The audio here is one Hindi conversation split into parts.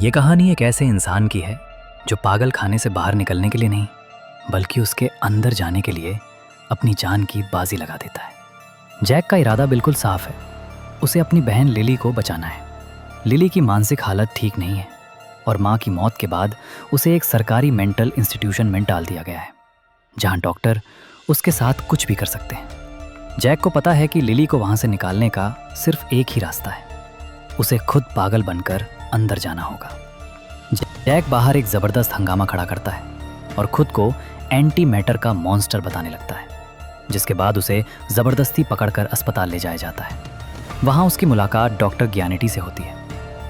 ये कहानी एक ऐसे इंसान की है जो पागल खाने से बाहर निकलने के लिए नहीं बल्कि उसके अंदर जाने के लिए अपनी जान की बाजी लगा देता है। जैक का इरादा बिल्कुल साफ है, उसे अपनी बहन लिली को बचाना है। लिली की मानसिक हालत ठीक नहीं है और माँ की मौत के बाद उसे एक सरकारी मेंटल इंस्टीट्यूशन में डाल दिया गया है, जहाँ डॉक्टर उसके साथ कुछ भी कर सकते हैं। जैक को पता है कि लिली को वहाँ से निकालने का सिर्फ एक ही रास्ता है, उसे खुद पागल बनकर अंदर जाना होगा। जैक बाहर एक ज़बरदस्त हंगामा खड़ा करता है और खुद को एंटी मैटर का मॉन्स्टर बताने लगता है, जिसके बाद उसे ज़बरदस्ती पकड़कर अस्पताल ले जाया जाता है। वहाँ उसकी मुलाकात डॉक्टर ज्ञानेटी से होती है,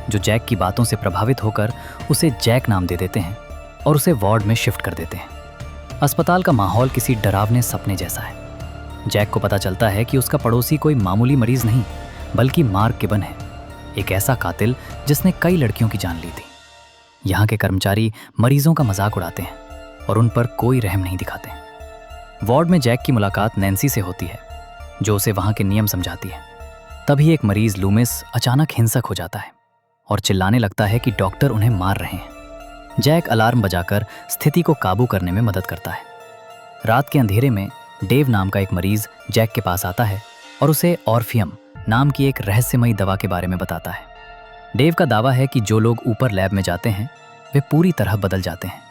जो जैक की बातों से प्रभावित होकर उसे जैक नाम दे देते हैं और उसे वार्ड में शिफ्ट कर देते हैं। अस्पताल का माहौल किसी डरावने सपने जैसा है। जैक को पता चलता है कि उसका पड़ोसी कोई मामूली मरीज नहीं बल्कि मार्क गिबन है, एक ऐसा कातिल जिसने कई लड़कियों की जान ली थी। यहाँ के कर्मचारी मरीजों का मजाक उड़ाते हैं और उन पर कोई रहम नहीं दिखाते। वार्ड में जैक की मुलाकात नैन्सी से होती है, जो उसे वहाँ के नियम समझाती है। तभी एक मरीज लूमिस अचानक हिंसक हो जाता है और चिल्लाने लगता है कि डॉक्टर उन्हें मार रहे हैं। जैक अलार्म बजाकर स्थिति को काबू करने में मदद करता है। रात के अंधेरे में डेव नाम का एक मरीज जैक के पास आता है और उसे ऑर्फियम नाम की एक रहस्यमयी दवा के बारे में बताता है। डेव का दावा है कि जो लोग ऊपर लैब में जाते हैं वे पूरी तरह बदल जाते हैं,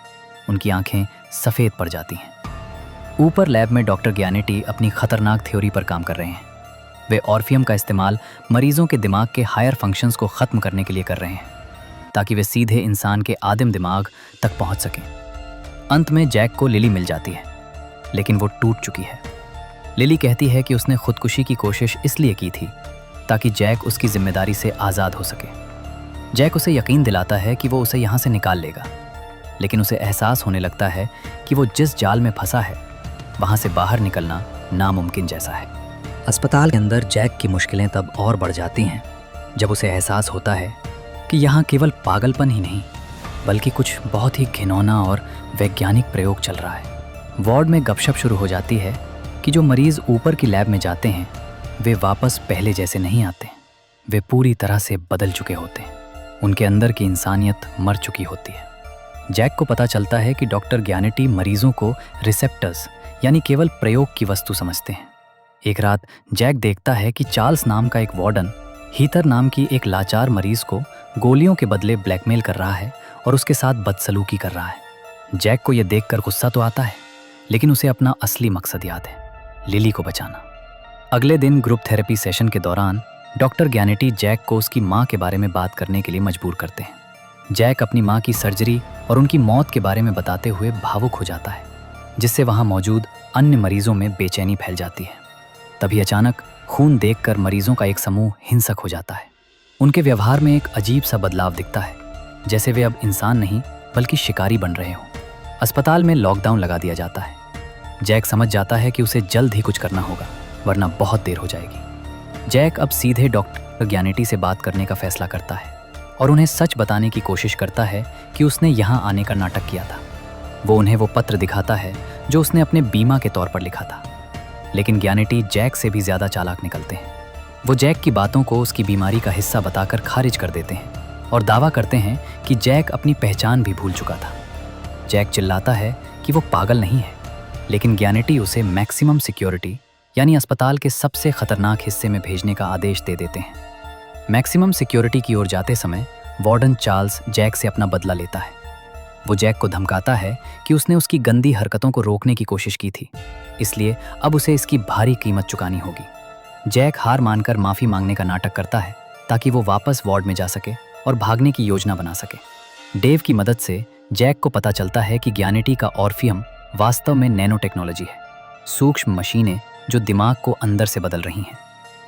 उनकी आंखें सफ़ेद पड़ जाती हैं। ऊपर लैब में डॉक्टर ज्ञानेटी अपनी खतरनाक थ्योरी पर काम कर रहे हैं। वे ऑर्फियम का इस्तेमाल मरीजों के दिमाग के हायर फंक्शंस को ख़त्म करने के लिए कर रहे हैं, ताकि वे सीधे इंसान के आदिम दिमाग तक पहुंच सकें। अंत में जैक को लिली मिल जाती है, लेकिन वो टूट चुकी है। लिली कहती है कि उसने खुदकुशी की कोशिश इसलिए की थी ताकि जैक उसकी जिम्मेदारी से आज़ाद हो सके। जैक उसे यकीन दिलाता है कि वो उसे यहाँ से निकाल लेगा, लेकिन उसे एहसास होने लगता है कि वो जिस जाल में फंसा है वहाँ से बाहर निकलना नामुमकिन जैसा है। अस्पताल के अंदर जैक की मुश्किलें तब और बढ़ जाती हैं जब उसे एहसास होता है कि यहाँ केवल पागलपन ही नहीं बल्कि कुछ बहुत ही घिनौना और वैज्ञानिक प्रयोग चल रहा है। वार्ड में गपशप शुरू हो जाती है कि जो मरीज़ ऊपर की लैब में जाते हैं वे वापस पहले जैसे नहीं आते, वे पूरी तरह से बदल चुके होते हैं। उनके अंदर की इंसानियत मर चुकी होती है। जैक को पता चलता है कि डॉक्टर ज्ञानेटी मरीजों को रिसेप्टर्स यानी केवल प्रयोग की वस्तु समझते हैं। एक रात जैक देखता है कि चार्ल्स नाम का एक वार्डन हीथर नाम की एक लाचार मरीज को गोलियों के बदले ब्लैकमेल कर रहा है और उसके साथ बदसलूकी कर रहा है। जैक को यह देखकर गुस्सा तो आता है, लेकिन उसे अपना असली मकसद याद है, लिली को बचाना। अगले दिन ग्रुप थेरेपी सेशन के दौरान डॉक्टर ज्ञानेटी जैक को उसकी माँ के बारे में बात करने के लिए मजबूर करते हैं। जैक अपनी माँ की सर्जरी और उनकी मौत के बारे में बताते हुए भावुक हो जाता है, जिससे वहाँ मौजूद अन्य मरीजों में बेचैनी फैल जाती है। तभी अचानक खून देखकर मरीजों का एक समूह हिंसक हो जाता है। उनके व्यवहार में एक अजीब सा बदलाव दिखता है, जैसे वे अब इंसान नहीं बल्कि शिकारी बन रहे हों। अस्पताल में लॉकडाउन लगा दिया जाता है। जैक समझ जाता है कि उसे जल्द ही कुछ करना होगा, वरना बहुत देर हो जाएगी। जैक अब सीधे डॉक्टर ज्ञानेटी से बात करने का फैसला करता है और उन्हें सच बताने की कोशिश करता है कि उसने यहाँ आने का नाटक किया था। वो उन्हें वो पत्र दिखाता है जो उसने अपने बीमा के तौर पर लिखा था, लेकिन ज्ञानेटी जैक से भी ज़्यादा चालाक निकलते हैं। वो जैक की बातों को उसकी बीमारी का हिस्सा बताकर खारिज कर देते हैं और दावा करते हैं कि जैक अपनी पहचान भी भूल चुका था। जैक चिल्लाता है कि वो पागल नहीं है, लेकिन ज्ञानेटी उसे मैक्सिमम सिक्योरिटी यानी अस्पताल के सबसे खतरनाक हिस्से में भेजने का आदेश दे देते हैं। मैक्सिमम सिक्योरिटी की ओर जाते समय वार्डन चार्ल्स जैक से अपना बदला लेता है। वो जैक को धमकाता है कि उसने उसकी गंदी हरकतों को रोकने की कोशिश की थी, इसलिए अब उसे इसकी भारी कीमत चुकानी होगी। जैक हार मानकर माफ़ी मांगने का नाटक करता है ताकि वो वापस वार्ड में जा सके और भागने की योजना बना सके। डेव की मदद से जैक को पता चलता है कि ज्ञानेटी का ऑर्फियम वास्तव में नैनो टेक्नोलॉजी है, सूक्ष्म मशीनें जो दिमाग को अंदर से बदल रही हैं।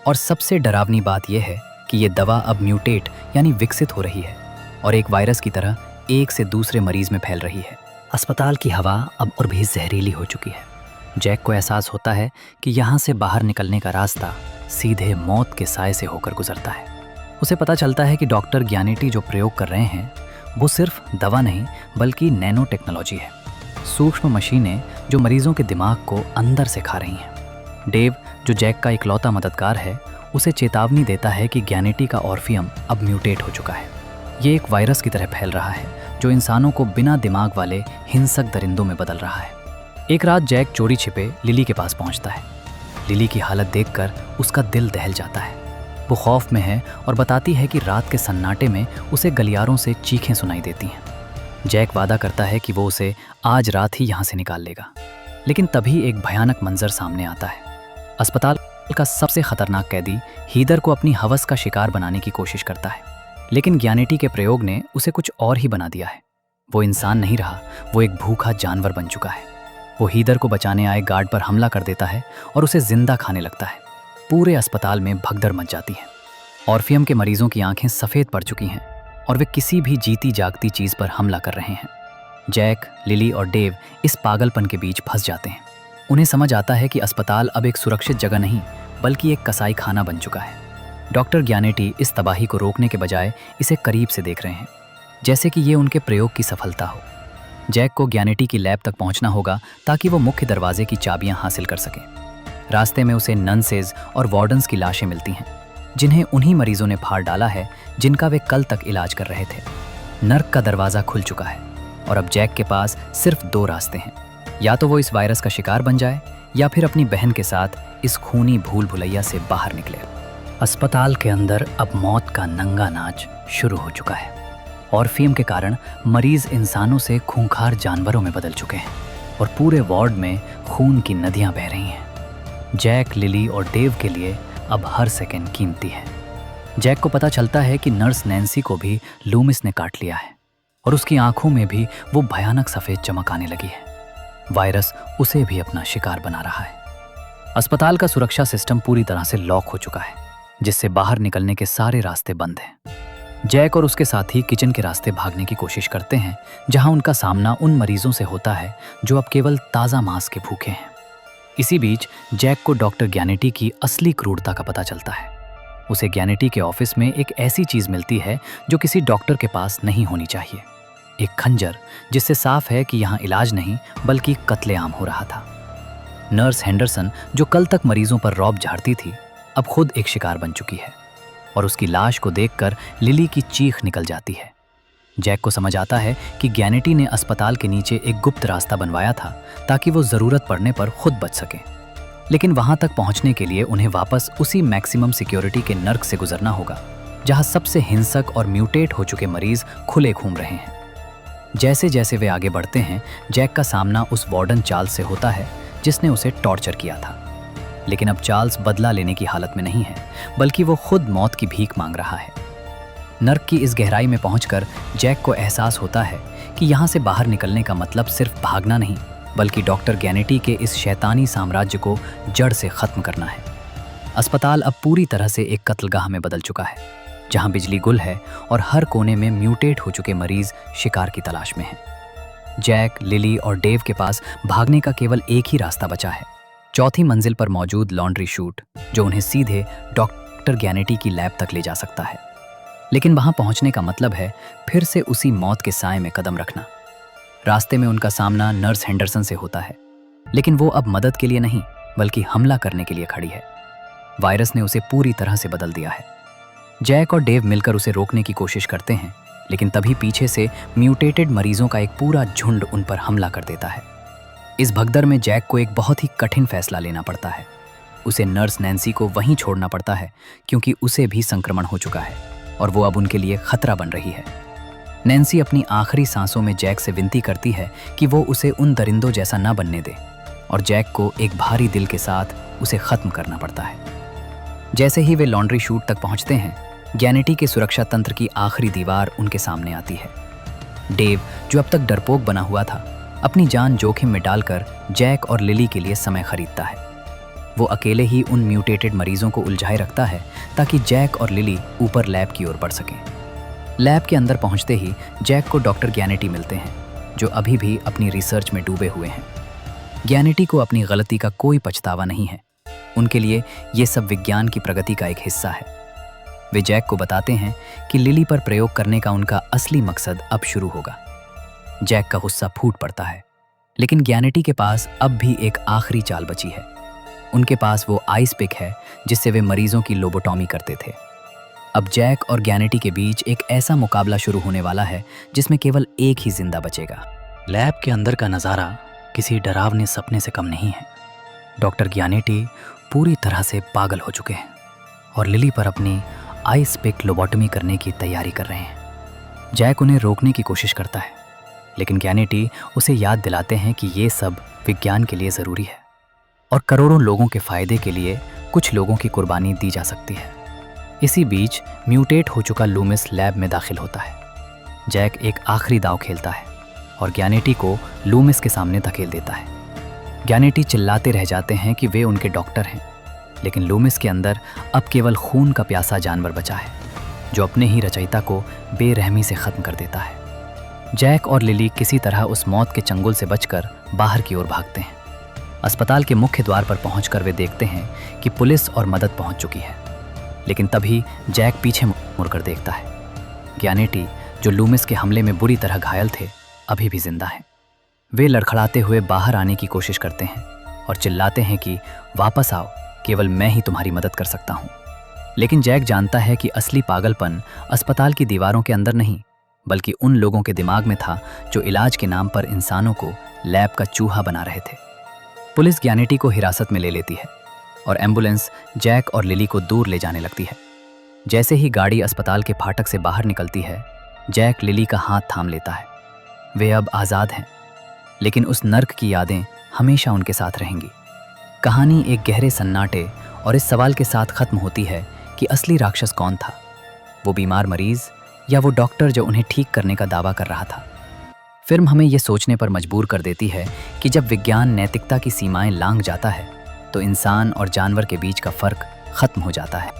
और सबसे डरावनी बात यह है कि ये दवा अब म्यूटेट यानी विकसित हो रही है और एक वायरस की तरह एक से दूसरे मरीज में फैल रही है। अस्पताल की हवा अब और भी जहरीली हो चुकी है। जैक को एहसास होता है कि यहाँ से बाहर निकलने का रास्ता सीधे मौत के साए से होकर गुजरता है। उसे पता चलता है कि डॉक्टर ज्ञानेटी जो प्रयोग कर रहे हैं वो सिर्फ दवा नहीं बल्कि नैनो टेक्नोलॉजी है, सूक्ष्म मशीनें जो मरीजों के दिमाग को अंदर से खा रही हैं। डेव, जो जैक का इकलौता मददगार है, उसे चेतावनी देता है कि ज्ञानेटी का ऑर्फियम अब म्यूटेट हो चुका है। ये एक वायरस की तरह फैल रहा है जो इंसानों को बिना दिमाग वाले हिंसक दरिंदों में बदल रहा है। एक रात जैक चोरी छिपे लिली के पास पहुंचता है। लिली की हालत देखकर उसका दिल दहल जाता है। वो खौफ में है और बताती है कि रात के सन्नाटे में उसे गलियारों से चीखें सुनाई देती हैं। जैक वादा करता है कि वो उसे आज रात ही यहाँ से निकाल लेगा, लेकिन तभी एक भयानक मंजर सामने आता है। अस्पताल का सबसे खतरनाक कैदी हीदर को अपनी हवस का शिकार बनाने की कोशिश करता है, लेकिन ज्ञानेटी के प्रयोग ने उसे कुछ और ही बना दिया है। वो इंसान नहीं रहा, वो एक भूखा जानवर बन चुका है। वो हीदर को बचाने आए गार्ड पर हमला कर देता है और उसे जिंदा खाने लगता है। पूरे अस्पताल में भगदड़ मच जाती है। ऑर्फियम के मरीजों की आंखें सफ़ेद पड़ चुकी हैं और वे किसी भी जीती जागती चीज़ पर हमला कर रहे हैं। जैक, लिली और डेव इस पागलपन के बीच फंस जाते हैं। उन्हें समझ आता है कि अस्पताल अब एक सुरक्षित जगह नहीं बल्कि एक कसाई खाना बन चुका है। डॉक्टर ज्ञानेटी इस तबाही को रोकने के बजाय इसे करीब से देख रहे हैं, जैसे कि ये उनके प्रयोग की सफलता हो। जैक को ज्ञानेटी की लैब तक पहुंचना होगा ताकि वो मुख्य दरवाजे की चाबियां हासिल कर सके। रास्ते में उसे नर्सेज और वार्डन्स की लाशें मिलती हैं, जिन्हें उन्हीं मरीजों ने फाड़ डाला है जिनका वे कल तक इलाज कर रहे थे। नर्क का दरवाज़ा खुल चुका है और अब जैक के पास सिर्फ 2 रास्ते हैं, या तो वो इस वायरस का शिकार बन जाए या फिर अपनी बहन के साथ इस खूनी भूल भुलैया से बाहर निकले। अस्पताल के अंदर अब मौत का नंगा नाच शुरू हो चुका है। ऑर्फियम के कारण मरीज इंसानों से खूंखार जानवरों में बदल चुके हैं और पूरे वार्ड में खून की नदियां बह रही हैं। जैक, लिली और डेव के लिए अब हर सेकंड कीमती है। जैक को पता चलता है कि नर्स नैन्सी को भी लूमिस ने काट लिया है और उसकी आंखों में भी वो भयानक सफ़ेद चमक आने लगी है। वायरस उसे भी अपना शिकार बना रहा है। अस्पताल का सुरक्षा सिस्टम पूरी तरह से लॉक हो चुका है, जिससे बाहर निकलने के सारे रास्ते बंद हैं। जैक और उसके साथी किचन के रास्ते भागने की कोशिश करते हैं, जहां उनका सामना उन मरीजों से होता है जो अब केवल ताज़ा मांस के भूखे हैं। इसी बीच जैक को डॉक्टर ज्ञानेटी की असली क्रूरता का पता चलता है। उसे ज्ञानेटी के ऑफिस में एक ऐसी चीज़ मिलती है जो किसी डॉक्टर के पास नहीं होनी चाहिए, एक खंजर, जिससे साफ है कि यहाँ इलाज नहीं बल्कि कत्लेआम हो रहा था। नर्स हेंडरसन, जो कल तक मरीजों पर रौब झाड़ती थी, अब खुद एक शिकार बन चुकी है और उसकी लाश को देखकर लिली की चीख निकल जाती है। जैक को समझ आता है कि ज्ञानेटी ने अस्पताल के नीचे एक गुप्त रास्ता बनवाया था ताकि वो ज़रूरत पड़ने पर खुद बच सके, लेकिन वहां तक पहुंचने के लिए उन्हें वापस उसी मैक्सिमम सिक्योरिटी के नर्क से गुजरना होगा, जहां सबसे हिंसक और म्यूटेट हो चुके मरीज खुले घूम रहे हैं। जैसे जैसे वे आगे बढ़ते हैं, जैक का सामना उस वार्डन चार्ल्स से होता है जिसने उसे टॉर्चर किया था। लेकिन अब चार्ल्स बदला लेने की हालत में नहीं है, बल्कि वो खुद मौत की भीख मांग रहा है। नर्क की इस गहराई में पहुंचकर जैक को एहसास होता है कि यहाँ से बाहर निकलने का मतलब सिर्फ भागना नहीं, बल्कि डॉक्टर ज्ञानेटी के इस शैतानी साम्राज्य को जड़ से खत्म करना है। अस्पताल अब पूरी तरह से एक कत्लगाह में बदल चुका है, जहाँ बिजली गुल है और हर कोने में म्यूटेट हो चुके मरीज शिकार की तलाश में हैं। जैक, लिली और डेव के पास भागने का केवल एक ही रास्ता बचा है, 4थी मंजिल पर मौजूद लॉन्ड्री शूट, जो उन्हें सीधे डॉक्टर ज्ञानेटी की लैब तक ले जा सकता है। लेकिन वहां पहुंचने का मतलब है फिर से उसी मौत के साए में कदम रखना। रास्ते में उनका सामना नर्स हेंडरसन से होता है, लेकिन वो अब मदद के लिए नहीं बल्कि हमला करने के लिए खड़ी है। वायरस ने उसे पूरी तरह से बदल दिया है। जैक और डेव मिलकर उसे रोकने की कोशिश करते हैं, लेकिन तभी पीछे से म्यूटेटेड मरीजों का एक पूरा झुंड उन पर हमला कर देता है। इस भगदड़ में जैक को एक बहुत ही कठिन फैसला लेना पड़ता है। उसे नर्स नैन्सी को वहीं छोड़ना पड़ता है, क्योंकि उसे भी संक्रमण हो चुका है और वो अब उनके लिए खतरा बन रही है। नैन्सी अपनी आखिरी सांसों में जैक से विनती करती है कि वो उसे उन दरिंदों जैसा न बनने दे, और जैक को एक भारी दिल के साथ उसे खत्म करना पड़ता है। जैसे ही वे लॉन्ड्री शूट तक पहुंचते हैं, ज्ञानेटी के सुरक्षा तंत्र की आखिरी दीवार उनके सामने आती है। डेव, जो अब तक डरपोक बना हुआ था, अपनी जान जोखिम में डालकर जैक और लिली के लिए समय खरीदता है। वो अकेले ही उन म्यूटेटेड मरीजों को उलझाए रखता है ताकि जैक और लिली ऊपर लैब की ओर बढ़ सकें। लैब के अंदर पहुंचते ही जैक को डॉक्टर ज्ञानेटी मिलते हैं, जो अभी भी अपनी रिसर्च में डूबे हुए हैं। ज्ञानेटी को अपनी गलती का कोई पछतावा नहीं है। उनके लिए ये सब विज्ञान की प्रगति का एक हिस्सा है। वे जैक को बताते हैं कि लिली पर प्रयोग करने का उनका असली मकसद अब शुरू होगा। जैक का गुस्सा फूट पड़ता है, लेकिन ज्ञानेटी के पास अब भी एक आखिरी चाल बची है। उनके पास वो आइस पिक है जिससे वे मरीजों की लोबोटॉमी करते थे। अब जैक और ग्यानिटी के बीच एक ऐसा मुकाबला शुरू होने वाला है जिसमें केवल एक ही जिंदा बचेगा। लैब के अंदर का नज़ारा किसी डरावने सपने से कम नहीं है। डॉक्टर ग्यानिटी पूरी तरह से पागल हो चुके हैं और लिली पर अपनी आइस पिक लोबोटमी करने की तैयारी कर रहे हैं। जैक उन्हें रोकने की कोशिश करता है, लेकिन ग्यानिटी उसे याद दिलाते हैं कि ये सब विज्ञान के लिए ज़रूरी है और करोड़ों लोगों के फ़ायदे के लिए कुछ लोगों की कुर्बानी दी जा सकती है। इसी बीच म्यूटेट हो चुका लूमिस लैब में दाखिल होता है। जैक एक आखिरी दांव खेलता है और ग्यानिटी को लूमिस के सामने धकेल देता है। ग्यानिटी चिल्लाते रह जाते हैं कि वे उनके डॉक्टर हैं, लेकिन लूमिस के अंदर अब केवल खून का प्यासा जानवर बचा है जो अपने ही रचयिता को बेरहमी से ख़त्म कर देता है। जैक और लिली किसी तरह उस मौत के चंगुल से बचकर बाहर की ओर भागते हैं। अस्पताल के मुख्य द्वार पर पहुंचकर वे देखते हैं कि पुलिस और मदद पहुंच चुकी है, लेकिन तभी जैक पीछे मुड़कर देखता है। ग्यानिटी, जो लूमिस के हमले में बुरी तरह घायल थे, अभी भी जिंदा हैं। वे लड़खड़ाते हुए बाहर आने की कोशिश करते हैं और चिल्लाते हैं कि वापस आओ, केवल मैं ही तुम्हारी मदद कर सकता हूँ। लेकिन जैक जानता है कि असली पागलपन अस्पताल की दीवारों के अंदर नहीं, बल्कि उन लोगों के दिमाग में था जो इलाज के नाम पर इंसानों को लैब का चूहा बना रहे थे। पुलिस ग्यानिटी को हिरासत में ले लेती है और एम्बुलेंस जैक और लिली को दूर ले जाने लगती है। जैसे ही गाड़ी अस्पताल के फाटक से बाहर निकलती है, जैक लिली का हाथ थाम लेता है। वे अब आज़ाद हैं, लेकिन उस नर्क की यादें हमेशा उनके साथ रहेंगी। कहानी एक गहरे सन्नाटे और इस सवाल के साथ ख़त्म होती है कि असली राक्षस कौन था, वो बीमार मरीज़ या वो डॉक्टर जो उन्हें ठीक करने का दावा कर रहा था। फिल्म हमें ये सोचने पर मजबूर कर देती है कि जब विज्ञान नैतिकता की सीमाएं लांघ जाता है तो इंसान और जानवर के बीच का फ़र्क ख़त्म हो जाता है।